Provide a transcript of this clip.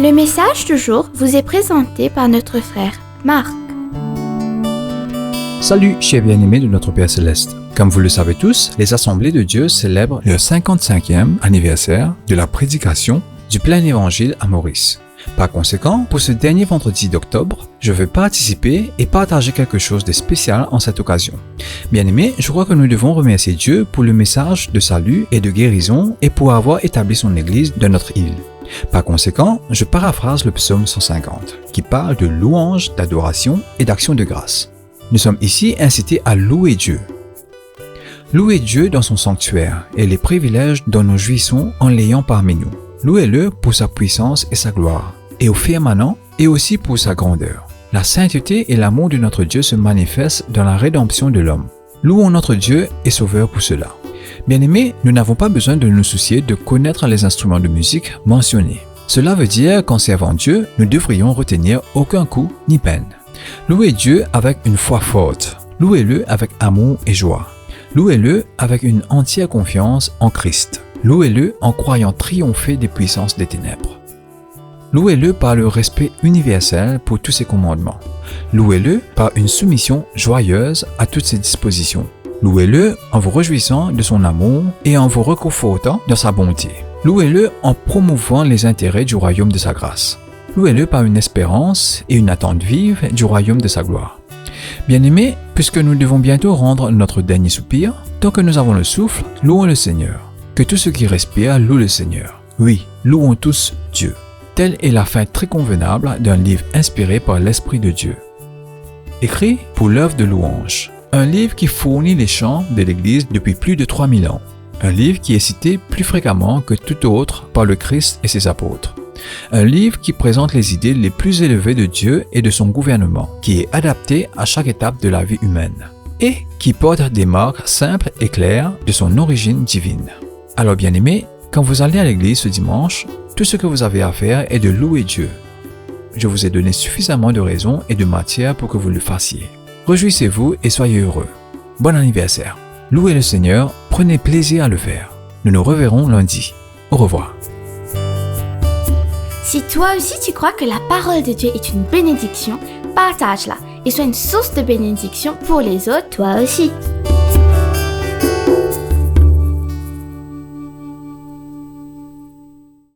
Le message du jour vous est présenté par notre frère Marc. Salut, chers bien-aimés de notre Père Céleste. Comme vous le savez tous, les Assemblées de Dieu célèbrent le 55e anniversaire de la prédication du plein évangile à Maurice. Par conséquent, pour ce dernier vendredi d'octobre, je vais participer et partager quelque chose de spécial en cette occasion. Bien-aimés, je crois que nous devons remercier Dieu pour le message de salut et de guérison et pour avoir établi son Église dans notre île. Par conséquent, je paraphrase le psaume 150, qui parle de louange, d'adoration et d'action de grâce. Nous sommes ici incités à louer Dieu. Louer Dieu dans son sanctuaire et les privilèges dont nous jouissons en l'ayant parmi nous. Louez-le pour sa puissance et sa gloire, et au firmament, et aussi pour sa grandeur. La sainteté et l'amour de notre Dieu se manifestent dans la rédemption de l'homme. Louons notre Dieu et Sauveur pour cela. Bien-aimés, nous n'avons pas besoin de nous soucier de connaître les instruments de musique mentionnés. Cela veut dire qu'en servant Dieu, nous devrions retenir aucun coût ni peine. Louez Dieu avec une foi forte. Louez-le avec amour et joie. Louez-le avec une entière confiance en Christ. Louez-le en croyant triompher des puissances des ténèbres. Louez-le par le respect universel pour tous ses commandements. Louez-le par une soumission joyeuse à toutes ses dispositions. Louez-le en vous réjouissant de son amour et en vous réconfortant dans sa bonté. Louez-le en promouvant les intérêts du royaume de sa grâce. Louez-le par une espérance et une attente vive du royaume de sa gloire. Bien-aimés, puisque nous devons bientôt rendre notre dernier soupir, tant que nous avons le souffle, louons le Seigneur. Que tous ceux qui respirent louent le Seigneur. Oui, louons tous Dieu. Telle est la fin très convenable d'un livre inspiré par l'Esprit de Dieu. Écrit pour l'œuvre de louange. Un livre qui fournit les chants de l'Église depuis plus de 3000 ans. Un livre qui est cité plus fréquemment que tout autre par le Christ et ses apôtres. Un livre qui présente les idées les plus élevées de Dieu et de son gouvernement, qui est adapté à chaque étape de la vie humaine, et qui porte des marques simples et claires de son origine divine. Alors bien-aimés, quand vous allez à l'église ce dimanche, tout ce que vous avez à faire est de louer Dieu. Je vous ai donné suffisamment de raisons et de matière pour que vous le fassiez. Réjouissez-vous et soyez heureux. Bon anniversaire. Louez le Seigneur, prenez plaisir à le faire. Nous nous reverrons lundi. Au revoir. Si toi aussi tu crois que la parole de Dieu est une bénédiction, partage-la et sois une source de bénédiction pour les autres toi aussi.